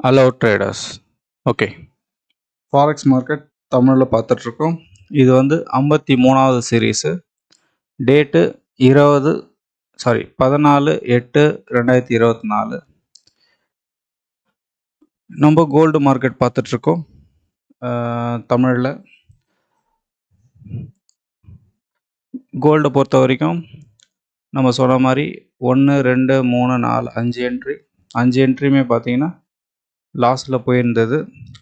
Hello traders. Okay, forex market தமிழில் பார்த்துட்ருக்கோம். இது வந்து 53வது சீரீஸு. டேட்டு 14/8/2024. நம்ம கோல்டு மார்க்கெட் பார்த்துட்ருக்கோம் தமிழில். கோல்டை பொறுத்த வரைக்கும் நம்ம சொன்ன மாதிரி 1 2 3 4 5 என்ட்ரியுமே பார்த்தீங்கன்னா லாஸில் போயிருந்தது.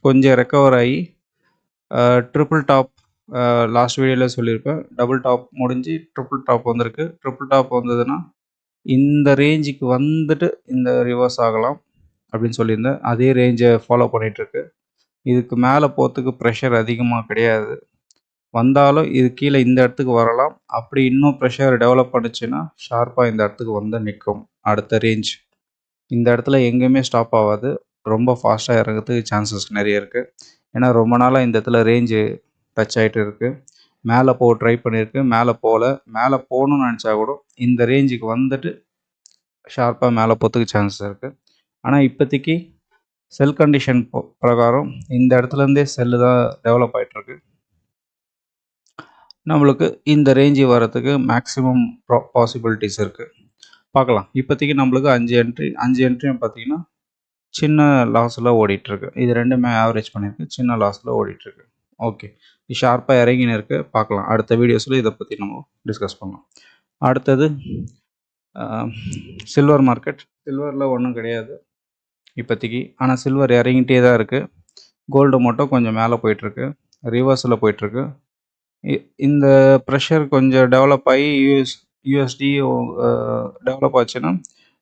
கொஞ்சம் ரெக்கவர் ஆகி ட்ரிபிள் டாப் லாஸ்ட் வீடியோவில் சொல்லியிருப்பேன். டபுள் டாப் முடிஞ்சு ட்ரிபிள் டாப் வந்திருக்கு. ட்ரிபிள் டாப் வந்ததுன்னா இந்த ரேஞ்சுக்கு வந்துட்டு இந்த ரிவர்ஸ் ஆகலாம் அப்படின்னு சொல்லியிருந்தேன். அதே ரேஞ்சை ஃபாலோ பண்ணிகிட்ருக்கு. இதுக்கு மேலே போகிறதுக்கு ப்ரெஷர் அதிகமாக கிடையாது. வந்தாலும் இது கீழே இந்த இடத்துக்கு வரலாம். அப்படி இன்னும் ப்ரெஷர் டெவலப் பண்ணுச்சுன்னா ஷார்ப்பாக இந்த இடத்துக்கு வந்து நிற்கும். அடுத்த ரேஞ்ச் இந்த இடத்துல எங்கேயுமே ஸ்டாப் ஆகாது. ரொம்ப ஃபாஸ்ட்டாக இறங்கிறதுக்கு சான்சஸ் நிறைய இருக்குது. ஏன்னா ரொம்ப நாளாக இந்த இடத்துல ரேஞ்சு டச் ஆகிட்டு இருக்குது. மேலே போக ட்ரை பண்ணியிருக்கு, மேலே போகல. மேலே போகணுன்னு நினச்சா கூட இந்த ரேஞ்சுக்கு வந்துட்டு ஷார்ப்பாக மேலே போகிறதுக்கு சான்சஸ் இருக்குது. ஆனால் இப்போதைக்கு செல் கண்டிஷன் பிரகாரம் இந்த இடத்துலேருந்தே செல்லு தான் டெவலப் ஆகிட்டுருக்கு. நம்மளுக்கு இந்த ரேஞ்சு வரத்துக்கு மேக்ஸிமம் பாசிபிலிட்டிஸ் இருக்குது. பார்க்கலாம். இப்போதைக்கு நம்மளுக்கு 5 என்ட்ரியும் பார்த்திங்கன்னா சின்ன லாஸில் ஓடிட்டுருக்கு. இது ரெண்டுமே ஆவரேஜ் பண்ணியிருக்கு, சின்ன லாஸில் ஓடிட்டுருக்கு. ஓகே, இது ஷார்ப்பாக இறங்கின்னு இருக்குது. பார்க்கலாம். அடுத்த வீடியோஸில் இதை பற்றி நம்ம டிஸ்கஸ் பண்ணலாம். அடுத்தது சில்வர் மார்க்கெட். சில்வரில் ஒன்றும் கிடையாது இப்போதைக்கு. ஆனால் சில்வர் இறங்கிட்டே தான் இருக்குது. கோல்டு மட்டும் கொஞ்சம் மேலே போயிட்டுருக்கு, ரிவர்ஸில் போயிட்டுருக்கு. இந்த ப்ரெஷர் கொஞ்சம் டெவலப் ஆகி யூஎஸ்டி டெவலப் ஆச்சுன்னா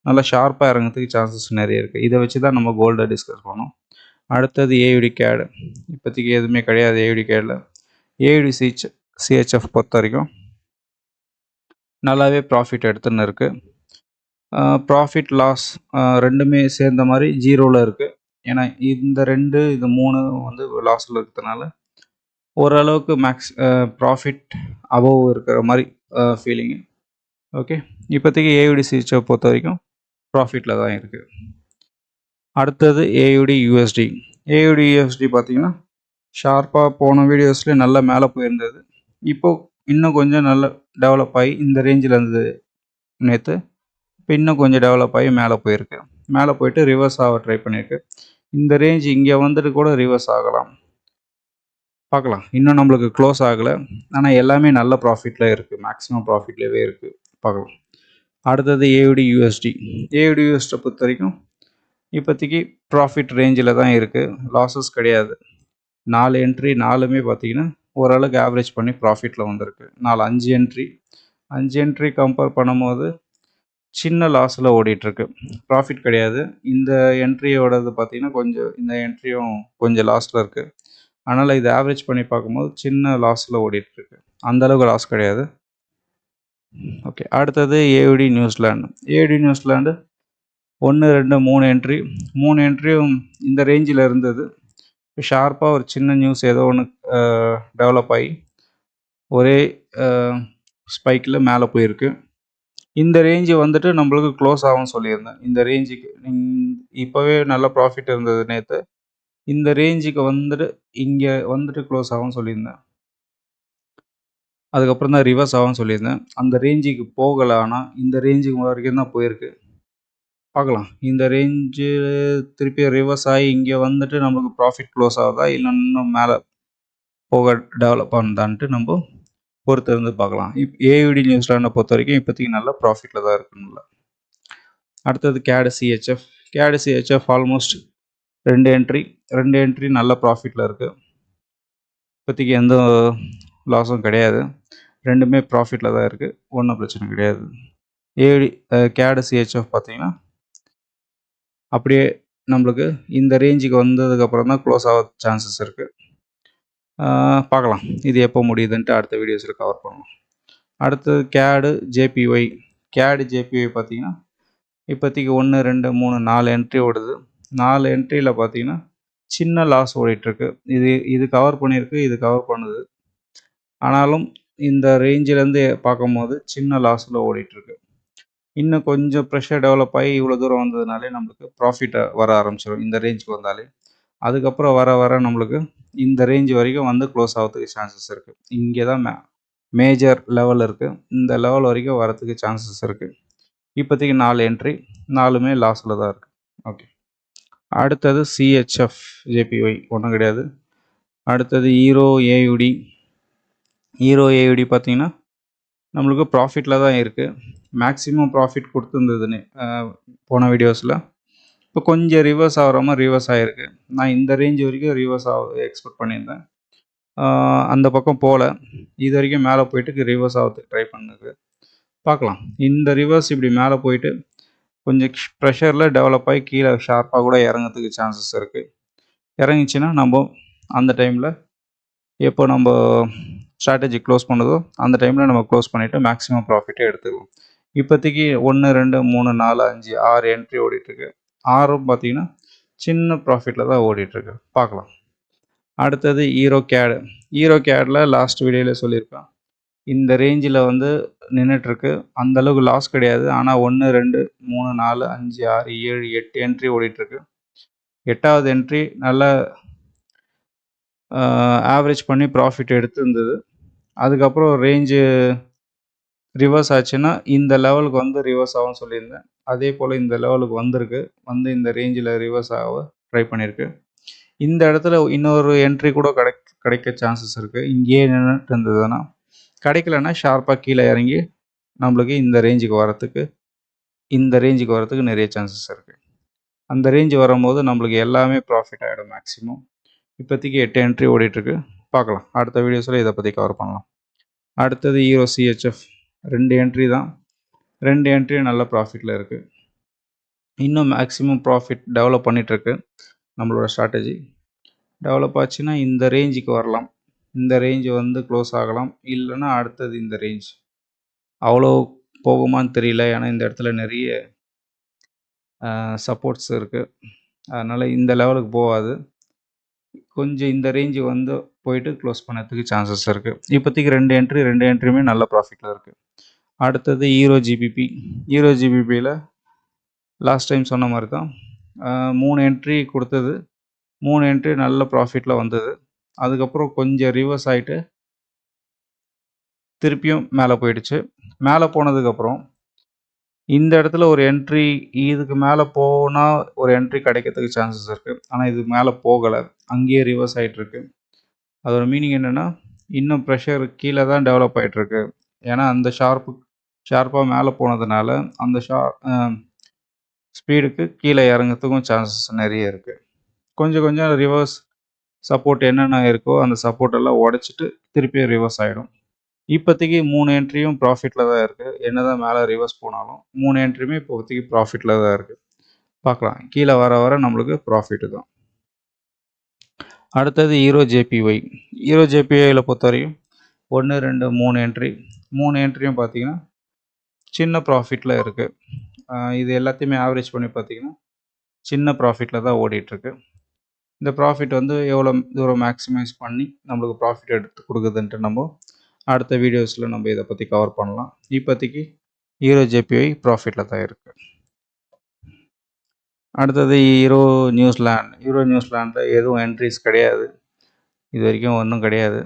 நல்லா ஷார்ப்பாக இறங்கிறதுக்கு சான்சஸ் நிறைய இருக்குது. இதை வச்சு தான் நம்ம கோல்டை டிஸ்கஸ் பண்ணோம். அடுத்தது ஏயுடி கேடு. இப்போதைக்கு எதுவுமே கிடையாது ஏயுடி கேடில். ஏயுடி சிஹெச்எஃப் பொறுத்த வரைக்கும் நல்லாவே ப்ராஃபிட் எடுத்துன்னு இருக்குது. ப்ராஃபிட் லாஸ் ரெண்டுமே சேர்ந்த மாதிரி ஜீரோவில் இருக்குது. ஏன்னா இந்த 2 இது 3 வந்து லாஸில் இருக்கிறதுனால ஓரளவுக்கு ப்ராஃபிட் அபவ் இருக்கிற மாதிரி ஃபீலிங்கு. ஓகே, இப்போதைக்கு ஏயுடி சிஹெச்எஃப் பொறுத்த வரைக்கும் ப்ராஃபிட்டில் தான் இருக்குது. அடுத்தது ஏயுடி யூஎஸ்டி. ஏயுடி யூஎஸ்டி பார்த்திங்கன்னா ஷார்ப்பாக போன வீடியோஸ்லேயே நல்லா மேலே போயிருந்தது. இப்போது இன்னும் கொஞ்சம் நல்லா டெவலப் ஆகி இந்த ரேஞ்சில் இருந்தது நேற்று. இப்போ இன்னும் கொஞ்சம் டெவலப் ஆகி மேலே போயிருக்கு. மேலே போயிட்டு ரிவர்ஸ் ஆக ட்ரை பண்ணியிருக்கு. இந்த ரேஞ்ச் இங்கே வந்துட்டு கூட ரிவர்ஸ் ஆகலாம். பார்க்கலாம். இன்னும் நம்மளுக்கு க்ளோஸ் ஆகலை. ஆனால் எல்லாமே நல்ல ப்ராஃபிட்டில் இருக்குது, மேக்ஸிமம் ப்ராஃபிட்லேயே இருக்குது. பார்க்கலாம். அடுத்தது ஏயுடி யூஎஸ்டி. ஏயுடி யூஎஸ்டி பொறுத்த வரைக்கும் இப்போதைக்கு ப்ராஃபிட் ரேஞ்சில் தான் இருக்குது, லாஸஸ் கிடையாது. 4 என்ட்ரி 4மே பார்த்திங்கன்னா ஓரளவுக்கு ஆவரேஜ் பண்ணி ப்ராஃபிட்டில் வந்திருக்கு. 5 என்ட்ரி கம்பேர் பண்ணும்போது சின்ன லாஸில் ஓடிட்டுருக்கு, ப்ராஃபிட் கிடையாது. இந்த என்ட்ரியோடது பார்த்திங்கன்னா கொஞ்சம் இந்த என்ட்ரியும் கொஞ்சம் லாஸில் இருக்குது. அதனால் இது ஆவரேஜ் பண்ணி பார்க்கும்போது சின்ன லாஸில் ஓடிட்டுருக்கு, அந்தளவுக்கு லாஸ் கிடையாது. ஓகே, அடுத்தது ஏயுடி நியூசிலாண்டு. ஏயுடி நியூசிலாண்டு 1 2 3 என்ட்ரியும் இந்த ரேஞ்சில் இருந்தது. ஷார்ப்பாக ஒரு சின்ன நியூஸ் ஏதோ ஒன்று டெவலப் ஆகி ஒரே ஸ்பைக்கில் மேலே போயிருக்கு. இந்த ரேஞ்சு வந்துட்டு நம்மளுக்கு க்ளோஸ் ஆகும்னு சொல்லியிருந்தேன். இந்த ரேஞ்சுக்கு இப்போவே நல்ல ப்ராஃபிட் இருந்தது நேற்று. இந்த ரேஞ்சுக்கு வந்துட்டு இங்கே வந்துட்டு க்ளோஸ் ஆகும்னு சொல்லியிருந்தேன். அதுக்கப்புறம் தான் ரிவர்ஸ் ஆகும்னு சொல்லியிருந்தேன். அந்த ரேஞ்சுக்கு போகலை, ஆனால் இந்த ரேஞ்சுக்கு வரைக்கும் தான் போயிருக்கு. பார்க்கலாம். இந்த ரேஞ்சு திருப்பி ரிவர்ஸ் ஆகி இங்கே வந்துட்டு நம்மளுக்கு ப்ராஃபிட் க்ளோஸ் ஆகுதா, இல்லை இன்னும் மேலே போக டெவலப் ஆகுதான்ட்டு நம்ம பொறுத்து இருந்து பார்க்கலாம். ஏயுடி நியூசிலாண்டை பொறுத்த வரைக்கும் இப்போதைக்கு நல்ல ப்ராஃபிட்டில் தான் இருக்குன்னு. அடுத்தது கேடு சிஹெச்எஃப். கேடு சிஹெச்எஃப் ஆல்மோஸ்ட் 2 என்ட்ரி நல்ல ப்ராஃபிட்டில் இருக்குது. இப்போதைக்கு எந்த லாஸும் கிடையாது, ரெண்டுமே ப்ராஃபிட்டில் தான் இருக்குது, ஒன்றும் பிரச்சனை கிடையாது. ஏயுடி கேடு சிஹெச்எஃப் பார்த்திங்கன்னா அப்படியே நம்மளுக்கு இந்த ரேஞ்சுக்கு வந்ததுக்கப்புறம் தான் க்ளோஸ் ஆக சான்சஸ் இருக்குது. பார்க்கலாம் இது எப்போ முடியுதுன்ட்டு அடுத்த வீடியோஸில் கவர் பண்ணலாம். அடுத்தது கேடு ஜேபிஒய். கேடு ஜேபிஒய் பார்த்திங்கன்னா இப்போதைக்கு 1 2 3 4 என்ட்ரி ஓடுது. 4 என்ட்ரியில் பார்த்திங்கன்னா சின்ன லாஸ் ஓடிட்டுருக்கு. இது கவர் பண்ணியிருக்கு, இது கவர் பண்ணுது. ஆனாலும் இந்த ரேஞ்சிலேருந்து பார்க்கும்போது சின்ன லாஸில் ஓடிட்டுருக்கு. இன்னும் கொஞ்சம் ப்ரெஷர் டெவலப் ஆகி இவ்வளோ தூரம் வந்ததுனாலே நம்மளுக்கு ப்ராஃபிட் வர ஆரம்பிச்சிடும் இந்த ரேஞ்சுக்கு வந்தாலே. அதுக்கப்புறம் வர வர நம்மளுக்கு இந்த ரேஞ்ச் வரைக்கும் வந்து க்ளோஸ் ஆகிறதுக்கு சான்சஸ் இருக்குது. இங்கே தான் மேஜர் லெவல் இருக்குது. இந்த லெவல் வரைக்கும் வரத்துக்கு சான்சஸ் இருக்குது. இப்போதைக்கு 4 என்ட்ரி, 4மே லாஸில் தான் இருக்குது. ஓகே, அடுத்தது சிஹெச்எஃப் ஜேபிஒய் ஒன்றும் கிடையாது. அடுத்தது ஹீரோ ஏயுடி. ஹீரோ ஏயுடி பார்த்தீங்கன்னா நம்மளுக்கு ப்ராஃபிட்டில் தான் இருக்குது. மேக்ஸிமம் ப்ராஃபிட் கொடுத்துருந்ததுன்னு போன வீடியோஸில். இப்போ கொஞ்சம் ரிவர்ஸ் ஆகிற மாதிரி ரிவர்ஸ் ஆகிருக்கு. நான் இந்த ரேஞ்ச் வரைக்கும் ரிவர்ஸ் எக்ஸ்பெக்ட் பண்ணியிருந்தேன். அந்த பக்கம் போகல. இது வரைக்கும் மேலே போயிட்டு ரிவர்ஸ் ஆகிறதுக்கு ட்ரை பண்ணுது. பார்க்கலாம். இந்த ரிவர்ஸ் இப்படி மேலே போயிட்டு கொஞ்சம் ப்ரெஷரில் டெவலப் ஆகி கீழே ஷார்ப்பாக கூட இறங்கிறதுக்கு சான்சஸ் இருக்குது. இறங்கிச்சின்னா நம்ம அந்த டைமில் எப்போ நம்ம ஸ்ட்ராட்டஜி க்ளோஸ் பண்ணுதோ அந்த டைமில் நம்ம க்ளோஸ் பண்ணிவிட்டு மேக்ஸிமம் ப்ராஃபிட்டே எடுத்துக்குவோம். இப்போதைக்கு 1, 2, 3, 4, 5, 6 என்ட்ரி ஓடிட்டுருக்கு. 6ம் பார்த்தீங்கன்னா சின்ன ப்ராஃபிட்டில் தான் ஓடிட்டுருக்கு. பார்க்கலாம். அடுத்தது ஹீரோ கேடு. ஹீரோ கேடில் லாஸ்ட் வீடியோவில் சொல்லியிருப்பேன். இந்த ரேஞ்சில் வந்து நின்றுட்டுருக்கு. அந்தளவுக்கு லாஸ் கிடையாது. ஆனால் 1, 2, 3, 4, 5, 6, 7, 8 என்ட்ரி ஓடிட்டுருக்கு. 8வது என்ட்ரி நல்ல ஆவரேஜ் பண்ணி ப்ராஃபிட் எடுத்துருந்தது. அதுக்கப்புறம் ரேஞ்சு ரிவர்ஸ் ஆச்சுன்னா இந்த லெவலுக்கு வந்து ரிவர்ஸ் ஆகும்னு சொல்லியிருந்தேன். அதே போல் இந்த லெவலுக்கு வந்திருக்கு. வந்து இந்த ரேஞ்சில் ரிவர்ஸ் ஆக ட்ரை பண்ணியிருக்கு. இந்த இடத்துல இன்னொரு என்ட்ரி கூட கிடைக்க சான்சஸ் இருக்குது. இங்கேயே நின்றுட்டு இருந்ததுன்னா கிடைக்கலன்னா ஷார்ப்பாக கீழே இறங்கி நம்மளுக்கு இந்த ரேஞ்சுக்கு வரத்துக்கு நிறைய சான்சஸ் இருக்குது. அந்த ரேஞ்சு வரும்போது நம்மளுக்கு எல்லாமே ப்ராஃபிட் ஆகிடும் மேக்ஸிமம். இப்போதைக்கு 8 என்ட்ரி ஓடிட்டுருக்கு. பார்க்கலாம். அடுத்த வீடியோஸில் இதை பற்றி கவர் பண்ணலாம். அடுத்தது ஹீரோ சிஹெச்எஃப் 2 என்ட்ரி தான். 2 என்ட்ரி நல்ல ப்ராஃபிட்டில் இருக்குது. இன்னும் மேக்ஸிமம் ப்ராஃபிட் டெவலப் பண்ணிகிட்ருக்கு. நம்மளோட ஸ்ட்ராட்டஜி டெவலப் ஆச்சுன்னா இந்த ரேஞ்சுக்கு வரலாம். இந்த ரேஞ்சு வந்து க்ளோஸ் ஆகலாம். இல்லைன்னா அடுத்தது இந்த ரேஞ்ச் அவ்வளோ போகுமான்னு தெரியல. ஏன்னா இந்த இடத்துல நிறைய சப்போர்ட்ஸ் இருக்குது. அதனால் இந்த லெவலுக்கு போகாது. கொஞ்சம் இந்த ரேஞ்சு வந்து போயிட்டு க்ளோஸ் பண்ணதுக்கு சான்சஸ் இருக்குது. இப்போதைக்கு 2 என்ட்ரியுமே நல்ல ப்ராஃபிட்டில் இருக்குது. அடுத்தது ஹீரோ ஜிபிபி. ஹீரோ ஜிபிபியில் லாஸ்ட் டைம் சொன்ன மாதிரி தான் 3 என்ட்ரி கொடுத்தது. 3 என்ட்ரி நல்ல ப்ராஃபிட்டில் வந்தது. அதுக்கப்புறம் கொஞ்சம் ரிவர்ஸ் ஆகிட்டு திருப்பியும் மேலே போயிடுச்சு. மேலே போனதுக்கப்புறம் இந்த இடத்துல ஒரு என்ட்ரி, இதுக்கு மேலே போனால் ஒரு என்ட்ரி கிடைக்கிறதுக்கு சான்சஸ் இருக்குது. ஆனால் இது மேலே போகலை, அங்கேயே ரிவர்ஸ் ஆகிட்டுருக்கு. அதோட மீனிங் என்னென்னா இன்னும் ப்ரெஷர் கீழே தான் டெவலப் ஆகிட்டுருக்கு. ஏன்னா அந்த ஷார்ப்பாக மேலே போனதுனால அந்த ஸ்பீடுக்கு கீழே இறங்கிறதுக்கும் சான்சஸ் நிறைய இருக்குது. கொஞ்சம் ரிவர்ஸ் சப்போர்ட் என்னென்ன இருக்கோ அந்த சப்போர்ட்டெல்லாம் உடச்சிட்டு திருப்பியும் ரிவர்ஸ் ஆகிடும். இப்போதைக்கு 3 என்ட்ரியும் ப்ராஃபிட்டில் தான் இருக்குது. என்ன தான் மேலே ரிவர்ஸ் போனாலும் 3 என்ட்ரியுமே இப்போதைக்கு ப்ராஃபிட்டில் தான் இருக்குது. பார்க்கலாம். கீழே வர நம்மளுக்கு ப்ராஃபிட்டு தான். அடுத்தது ஹீரோ ஜேபிஒய். ஹீரோ ஜேபிஒயில் பொறுத்த வரைக்கும் 1, 2, 3 என்ட்ரி. 3 என்ட்ரியும் பார்த்தீங்கன்னா சின்ன ப்ராஃபிட்டில் இருக்குது. இது எல்லாத்தையுமே ஆவரேஜ் பண்ணி பார்த்தீங்கன்னா சின்ன ப்ராஃபிட்டில் தான் ஓடிட்டுருக்கு. இந்த ப்ராஃபிட் வந்து எவ்வளோ தூரம் மேக்ஸிமைஸ் பண்ணி நம்மளுக்கு ப்ராஃபிட் எடுத்து கொடுக்குதுன்ட்டு நம்ம அடுத்த வீடியோஸில் நம்ம இதை பற்றி கவர் பண்ணலாம். இப்போதைக்கு ஹீரோ ஜேபிஒய் ப்ராஃபிட்டில் தான் இருக்குது. அடுத்தது ஹீரோ நியூசிலாண்ட். ஹீரோ நியூசிலாண்டில் எதுவும் என்ட்ரிஸ் கிடையாது. இது வரைக்கும் ஒன்றும் கிடையாது.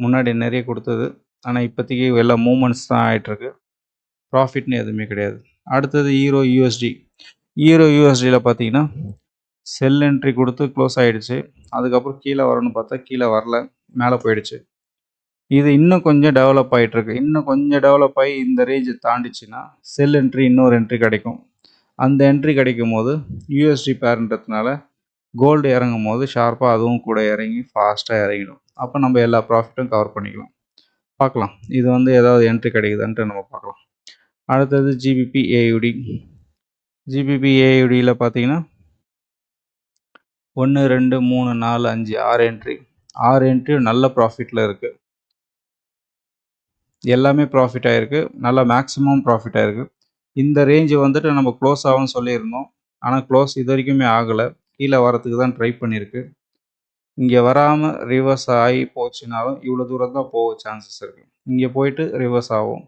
முன்னாடி நிறைய கொடுத்தது. ஆனால் இப்போதைக்கு எல்லா மூமெண்ட்ஸ் தான் ஆகிட்டுருக்கு. ப்ராஃபிட்னு எதுவுமே கிடையாது. அடுத்தது ஹீரோ யூஎஸ்டி. ஹீரோ யூஎஸ்டியில் பார்த்தீங்கன்னா செல் என்ட்ரி கொடுத்து க்ளோஸ் ஆகிடுச்சு. அதுக்கப்புறம் கீழே வரணும்னு பார்த்தா கீழே வரல, மேலே போயிடுச்சு. இது இன்னும் கொஞ்சம் டெவலப் ஆகிட்டுருக்கு. இன்னும் கொஞ்சம் டெவலப் ஆகி இந்த ரேஞ்சை தாண்டிச்சுன்னா செல் என்ட்ரி இன்னொரு என்ட்ரி கிடைக்கும். அந்த என்ட்ரி கிடைக்கும் போது யூஎஸ்டி பேர்ன்றதுனால கோல்டு இறங்கும் போது ஷார்ப்பாக அதுவும் கூட இறங்கி ஃபாஸ்ட்டாக இறங்கிடும். அப்போ நம்ம எல்லா ப்ராஃபிட்டும் கவர் பண்ணிக்கலாம். பார்க்கலாம். இது வந்து ஏதாவது என்ட்ரி கிடைக்குதான்ட்டு நம்ம பார்க்கலாம். அடுத்தது ஜிபிபி ஏயுடி. ஜிபிபி ஏயுடியில் பார்த்தீங்கன்னா 1, 2, 3, 4, 5, 6 என்ட்ரி. 6 என்ட்ரியும் நல்ல ப்ராஃபிட்டில் இருக்குது. எல்லாமே ப்ராஃபிட் ஆகிருக்கு. நல்லா மேக்ஸிமம் ப்ராஃபிட் ஆகிருக்கு. இந்த ரேஞ்சு வந்துட்டு நம்ம க்ளோஸ் ஆகும்னு சொல்லியிருந்தோம். ஆனால் க்ளோஸ் இது வரைக்குமே ஆகலை. கீழே வரத்துக்கு தான் ட்ரை பண்ணியிருக்கு. இங்கே வராமல் ரிவர்ஸ் ஆகி போச்சுனாலும் இவ்வளோ தூரம் தான் போக சான்சஸ் இருக்குது. இங்கே போயிட்டு ரிவர்ஸ் ஆகும்.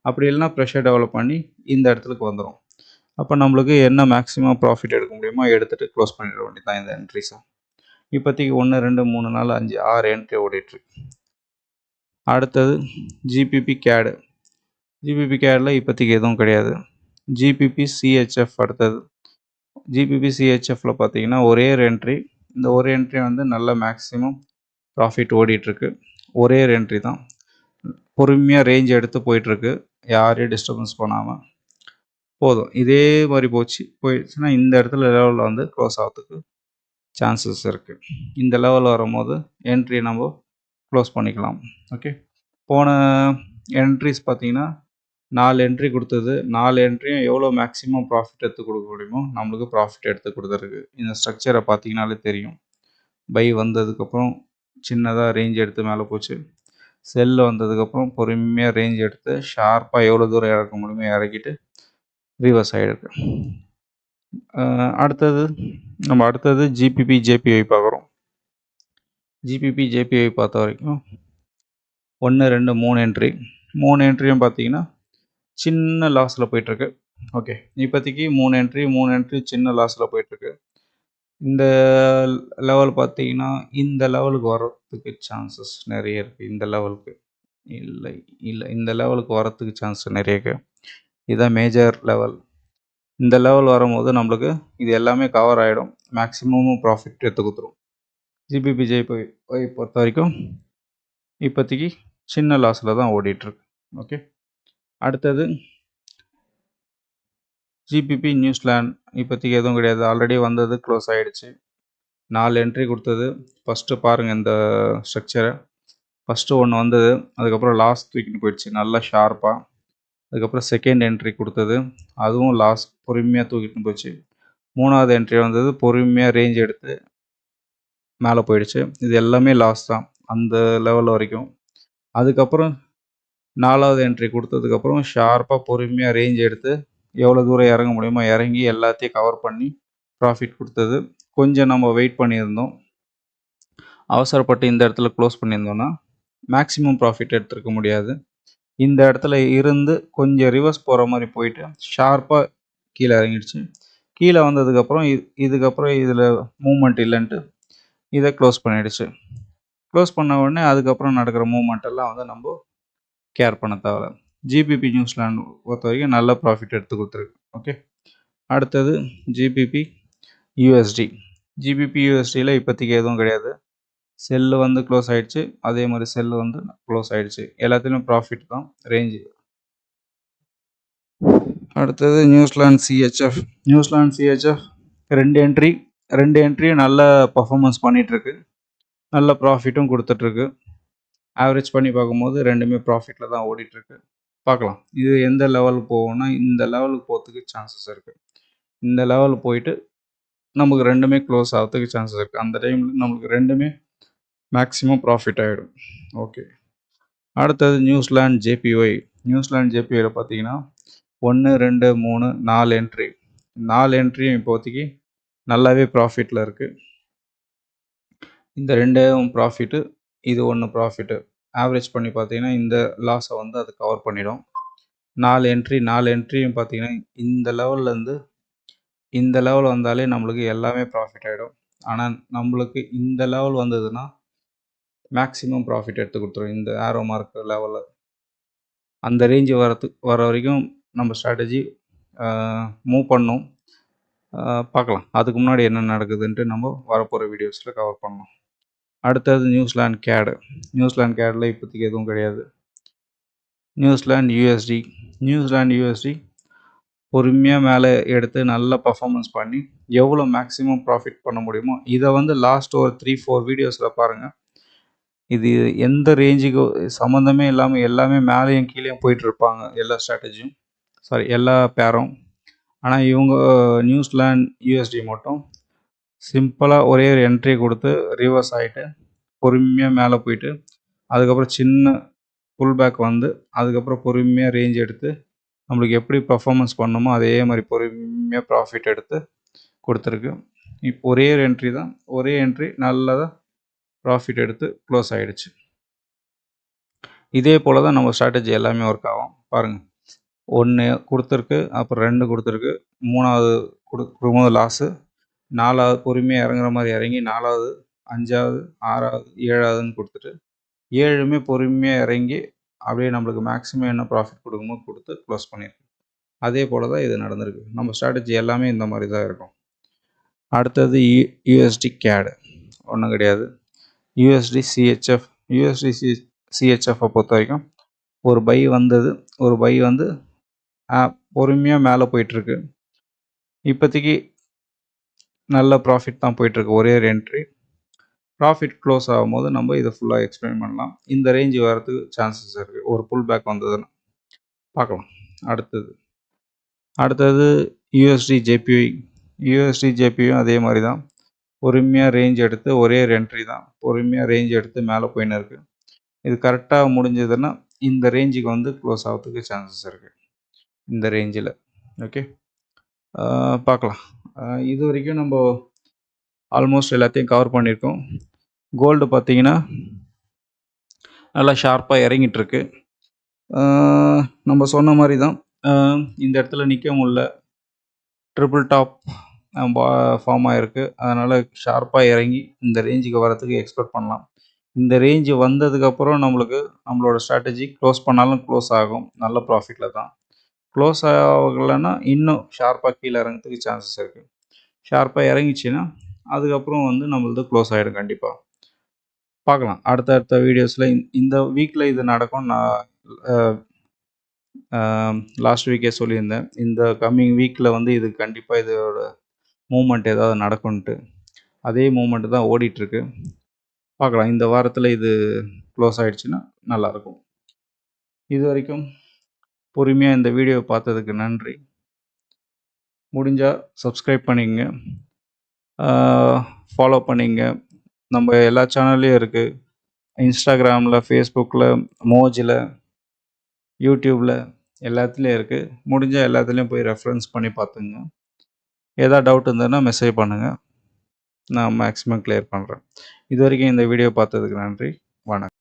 அப்படி இல்லைனா ப்ரெஷர் டெவலப் பண்ணி இந்த இடத்துக்கு வந்துடும். அப்போ நம்மளுக்கு என்ன மேக்ஸிமம் ப்ராஃபிட் எடுக்க முடியுமோ எடுத்துகிட்டு க்ளோஸ் பண்ணிட வேண்டியது தான் இந்த என்ட்ரிஸை. இப்போதைக்கு 1 2 3 4 5 6 என்ட்ரி ஓடிட்டுருக்கு. அடுத்தது ஜிபிபி கேடு. ஜிபிபி கேடில் இப்போதைக்கு எதுவும் கிடையாது. ஜிபிபி சிஹெச்எஃப் அடுத்தது. ஜிபிபி சிஹெச்எஃப்பில் பார்த்தீங்கன்னா ஒரே ஒரு என்ட்ரி. இந்த ஒரு என்ட்ரி வந்து நல்ல மேக்ஸிமம் ப்ராஃபிட் ஓடிட்டுருக்கு. ஒரே ஒரு என்ட்ரி தான். பொறுமையாக ரேஞ்ச் எடுத்து போயிட்டுருக்கு, யாரையும் டிஸ்டர்பன்ஸ் பண்ணாமல். போதும், இதே மாதிரி போயிடுச்சுன்னா இந்த இடத்துல லெவலில் வந்து க்ளோஸ் ஆகிறதுக்கு சான்சஸ் இருக்குது. இந்த லெவலில் வரும்போது என்ட்ரி நம்ம க்ளோஸ் பண்ணிக்கலாம். ஓகே, போன என்ட்ரிஸ் பார்த்தீங்கன்னா 4 என்ட்ரி கொடுத்தது. 4 என்ட்ரியும் எவ்வளோ மேக்ஸிமம் ப்ராஃபிட் எடுத்து கொடுக்க முடியுமோ நம்மளுக்கு ப்ராஃபிட் எடுத்து கொடுத்துருக்கு. இந்த ஸ்ட்ரக்சரை பார்த்தீங்கனாலே தெரியும். பை வந்ததுக்கப்புறம் சின்னதாக ரேஞ்ச் எடுத்து மேலே போச்சு. செல்லு வந்ததுக்கப்புறம் பொறுமையாக ரேஞ்ச் எடுத்து ஷார்ப்பாக எவ்வளோ தூரம் இறக்க முடியுமோ இறக்கிட்டு ரிவர்ஸ் ஆகிருக்கு. அடுத்தது ஜிபிபி ஜேபிஐ பார்க்குறோம். ஜிபிபி ஜேபிஐ பார்த்த வரைக்கும் 1 2 3 என்ட்ரி. 3 என்ட்ரியும் பார்த்தீங்கன்னா சின்ன லாஸில் போயிட்டுருக்கு. ஓகே, இப்போதைக்கு 3 என்ட்ரி சின்ன லாஸில் போயிட்டுருக்கு. இந்த லெவல் பார்த்தீங்கன்னா இந்த லெவலுக்கு வர்றதுக்கு சான்சஸ் நிறைய இருக்குது. இந்த லெவலுக்கு இல்லை இந்த லெவலுக்கு வரத்துக்கு சான்ஸ் நிறைய இருக்குது. இதுதான் மேஜர் லெவல். இந்த லெவல் வரும்போது நம்மளுக்கு இது எல்லாமே கவர் ஆகிடும். மேக்ஸிமமும் ப்ராஃபிட் எடுத்து கொடுத்துரும். ஜிபிபி ஜேபிஐ பொறுத்த வரைக்கும் இப்போதைக்கு சின்ன லாஸில் தான் ஓடிட்டுருக்கு. ஓகே, அடுத்தது ஜிபிபி நியூசிலாண்ட். இப்போதைக்கு எதுவும் கிடையாது, ஆல்ரெடி வந்தது க்ளோஸ் ஆகிடுச்சு. 4 என்ட்ரி கொடுத்தது. ஃபஸ்ட்டு பாருங்கள் இந்த ஸ்ட்ரக்சரை. ஃபஸ்ட்டு ஒன்று வந்தது, அதுக்கப்புறம் லாஸ் தூக்கிட்டு போயிடுச்சு நல்லா ஷார்ப்பாக. அதுக்கப்புறம் செகண்ட் என்ட்ரி கொடுத்தது, அதுவும் லாஸ் பொறுமையாக தூக்கிட்டு போச்சு. 3வது என்ட்ரி வந்தது, பொறுமையாக ரேஞ்ச் எடுத்து மேலே போயிடுச்சு. இது எல்லாமே லாஸ் தான் அந்த லெவல் வரைக்கும். அதுக்கப்புறம் 4வது என்ட்ரி கொடுத்ததுக்கப்புறம் ஷார்ப்பாக பொறுமையாக ரேஞ்ச் எடுத்து எவ்வளோ தூரம் இறங்க முடியுமோ இறங்கி எல்லாத்தையும் கவர் பண்ணி ப்ராஃபிட் கொடுத்தது. கொஞ்சம் நம்ம வெயிட் பண்ணியிருந்தோம். அவசரப்பட்டு இந்த இடத்துல க்ளோஸ் பண்ணியிருந்தோன்னா மேக்ஸிமம் ப்ராஃபிட் எடுத்துருக்க முடியாது. இந்த இடத்துல இருந்து கொஞ்சம் ரிவர்ஸ் போகிற மாதிரி போயிட்டு ஷார்ப்பாக கீழே இறங்கிடுச்சு. கீழே வந்ததுக்கப்புறம் இதுக்கப்புறம் இதில் மூமெண்ட் இல்லைன்ட்டு இதை க்ளோஸ் பண்ணிடுச்சு. க்ளோஸ் பண்ண உடனே அதுக்கப்புறம் நடக்கிற மூமெண்ட் எல்லாம் வந்து நம்ம கேர் பண்ண தேவை. ஜிபிபி நியூசிலாண்ட் பொறுத்த வரைக்கும் நல்ல ப்ராஃபிட் எடுத்து கொடுத்துருக்கு. ஓகே, அடுத்தது ஜிபிபி யூஎஸ்டி. ஜிபிபி யூஎஸ்டியில் இப்போதைக்கு எதுவும் கிடையாது. செல்லு வந்து க்ளோஸ் ஆகிடுச்சு, அதே மாதிரி செல்லு வந்து க்ளோஸ் ஆகிடுச்சு. எல்லாத்துலேயும் ப்ராஃபிட் தான் ரேஞ்சு. அடுத்தது நியூசிலாண்ட் சிஹெச்எஃப். நியூசிலாண்ட் சிஹெச்எஃப் 2 என்ட்ரியும் நல்ல பர்ஃபார்மன்ஸ் பண்ணிகிட்ருக்கு. நல்ல ப்ராஃபிட்டும் கொடுத்துட்ருக்கு. ஆவரேஜ் பண்ணி பார்க்கும்போது ரெண்டுமே ப்ராஃபிட்டில் தான் ஓடிட்டுருக்கு. பார்க்கலாம் இது எந்த லெவலுக்கு போகும்னா இந்த லெவலுக்கு போகிறதுக்கு சான்சஸ் இருக்குது. இந்த லெவலுக்கு போயிட்டு நமக்கு ரெண்டுமே க்ளோஸ் ஆகிறதுக்கு சான்சஸ் இருக்குது. அந்த டைமில் நமக்கு ரெண்டுமே மேக்ஸிமம் ப்ராஃபிட் ஆகிடும். ஓகே, அடுத்தது நியூசிலாண்ட் ஜேபிஒய். நியூசிலாண்ட் ஜேபிஒயில் பார்த்தீங்கன்னா 1 2 3 4 என்ட்ரி. 4 என்ட்ரியும் இப்போதைக்கு நல்லாவே ப்ராஃபிட்டில் இருக்குது. இந்த ரெண்டும் ப்ராஃபிட்டு, இது ஒன்று ப்ராஃபிட்டு. ஆவரேஜ் பண்ணி பார்த்தீங்கன்னா இந்த லாஸை வந்து அது கவர் பண்ணிடும். 4 என்ட்ரியும் பார்த்தீங்கன்னா இந்த லெவல்லேருந்து இந்த லெவல் வந்தாலே நம்மளுக்கு எல்லாமே ப்ராஃபிட் ஆகிடும். ஆனால் நம்மளுக்கு இந்த லெவல் வந்ததுன்னா மேக்ஸிமம் ப்ராஃபிட் எடுத்து கொடுத்துரும். இந்த ஆரோ மார்க் லெவலில் அந்த ரேஞ்சு வர வரைக்கும் நம்ம ஸ்ட்ராட்டஜி மூவ் பண்ணணும். பார்க்கலாம் அதுக்கு முன்னாடி என்ன நடக்குதுன்ட்டு நம்ம வரப்போகிற வீடியோஸில் கவர் பண்ணலாம். அடுத்தது நியூசிலாண்ட் கேடு. நியூசிலாண்ட் கேடில் இப்போதைக்கு எதுவும் கிடையாது. நியூசிலாண்ட் யூஎஸ்டி பொறுமையாக மேலே எடுத்து நல்ல பர்ஃபார்மன்ஸ் பண்ணி எவ்வளோ மேக்ஸிமம் ப்ராஃபிட் பண்ண முடியுமோ இதை வந்து லாஸ்ட் ஒரு 3-4 வீடியோஸில் பாருங்கள். இது எந்த ரேஞ்சுக்கு சம்மந்தமே இல்லாமல் எல்லாமே மேலேயும் கீழேயும் போயிட்டுருப்பாங்க எல்லா பேரும். ஆனால் இவங்க நியூசிலாண்ட் யூஎஸ்டி மட்டும் சிம்பிளாக ஒரே ஒரு என்ட்ரி கொடுத்து ரிவர்ஸ் ஆகிட்டு பொறுமையாக மேலே போயிட்டு அதுக்கப்புறம் சின்ன புல் பேக் வந்து அதுக்கப்புறம் பொறுமையாக ரேஞ்ச் எடுத்து நம்மளுக்கு எப்படி பர்ஃபார்மன்ஸ் பண்ணணுமோ அதே மாதிரி பொறுமையாக ப்ராஃபிட் எடுத்து கொடுத்துருக்கு. இப்போ ஒரே ஒரு என்ட்ரி நல்லதாக ப்ராஃபிட் எடுத்து க்ளோஸ் ஆகிடுச்சு. இதே போல் தான் நம்ம ஸ்ட்ராட்டஜி எல்லாமே ஒர்க் ஆகும். பாருங்கள், 1 குடுத்துருக்கு. அப்புறம் 2 குடுத்துருக்கு. 3வது குடுக்கும்போது லாஸு. 4வது பொறுமையா இறங்குற மாரி இறங்கி 4வது, 5வது, 6வது, 7வதுன்னு குடுத்துட்டு 7மே பொறுமையா இறங்கி அப்படியே நம்மளுக்கு மேக்ஸிமம் என்ன ப்ராஃபிட் குடுக்குமோ குடுத்து க்ளோஸ் பண்ணியிருக்கு. அதே போல தான் இது நடந்திருக்கு. நம்ம ஸ்ட்ராட்டஜி எல்லாமே இந்த மாரி தான் இருக்கும். அடுத்தது USD CAD ஒண்ணும் கிடையாது. USD CHF CHFஐ பொறுத்தவரைக்கும் ஒரு பை வந்தது. ஒரு பை வந்து பொறுமையா மேல போயிட்டுருக்கு. இப்போதைக்கு நல்ல ப்ராஃபிட் தான் போயிட்டுருக்கு. ஒரே ஒரு என்ட்ரி. ப்ராஃபிட் க்ளோஸ் ஆகும்போது நம்ம இதை ஃபுல்லாக எக்ஸ்பிளைன் பண்ணலாம். இந்த ரேஞ்ச் வரதுக்கு சான்சஸ் இருக்குது. ஒரு புல் பேக் வந்ததுன்னா பார்க்கலாம். அடுத்தது USD JPY. USD JPYயும் அதே மாதிரி தான். பொறுமையாக ரேஞ்ச் எடுத்து ஒரே ஒரு என்ட்ரி தான். பொறுமையாக ரேஞ்ச் எடுத்து மேலே போயின்னு இருக்கு. இது கரெக்டாக முடிஞ்சதுன்னா இந்த ரேஞ்சுக்கு வந்து க்ளோஸ் ஆகிறதுக்கு சான்சஸ் இருக்குது. இந்த ரேஞ்சில். ஓகே, பார்க்கலாம். இது வரைக்கும் நம்ம ஆல்மோஸ்ட் எல்லாத்தையும் கவர் பண்ணியிருக்கோம். கோல்டு பார்த்தீங்கன்னா நல்லா ஷார்ப்பாக இறங்கிட்டுருக்கு. நம்ம சொன்ன மாதிரி தான் இந்த இடத்துல நிற்க முடியல. ட்ரிபிள் டாப் ஃபார்ம் ஆகிருக்கு. அதனால் ஷார்ப்பாக இறங்கி இந்த ரேஞ்சுக்கு வரத்துக்கு எக்ஸ்பெக்ட் பண்ணலாம். இந்த ரேஞ்சு வந்ததுக்கப்புறம் நம்மளோட ஸ்ட்ராட்டஜி க்ளோஸ் பண்ணாலும் க்ளோஸ் ஆகும். நல்ல ப்ராஃபிட்டில் தான். க்ளோஸ் ஆகலைன்னா இன்னும் ஷார்ப்பாக கீழே இறங்கிறதுக்கு சான்சஸ் இருக்குது. ஷார்ப்பாக இறங்கிச்சின்னா அதுக்கப்புறம் வந்து நம்மளது க்ளோஸ் ஆகிடும் கண்டிப்பாக. பார்க்கலாம். அடுத்த வீடியோஸில் இந்த வீக்கில் இது நடக்கும். நான் லாஸ்ட் வீக்கே சொல்லியிருந்தேன். இந்த கம்மிங் வீக்கில் வந்து இது கண்டிப்பாக இதோட மூமெண்ட் ஏதாவது நடக்கும்ன்ட்டு. அதே மூமெண்ட் தான் ஓடிட்டுருக்கு. பார்க்கலாம். இந்த வாரத்தில் இது க்ளோஸ் ஆகிடுச்சுன்னா நல்லாயிருக்கும். இது வரைக்கும் பொறுமையாக இந்த வீடியோவை பார்த்ததுக்கு நன்றி. முடிஞ்சால் சப்ஸ்கிரைப் பண்ணிங்க, ஃபாலோ பண்ணிங்க. நம்ம எல்லா சேனல்லையும் இருக்குது. இன்ஸ்டாகிராமில், ஃபேஸ்புக்கில், மோஜில், யூடியூப்பில் எல்லாத்துலேயும் இருக்குது. முடிஞ்சால் எல்லாத்துலேயும் போய் ரெஃபரன்ஸ் பண்ணி பார்த்துங்க. ஏதாவது டவுட் இருந்ததுன்னா மெசேஜ் பண்ணுங்கள். நான் மேக்ஸிமம் கிளியர் பண்ணுறேன். இது வரைக்கும் இந்த வீடியோ பார்த்ததுக்கு நன்றி. வணக்கம்.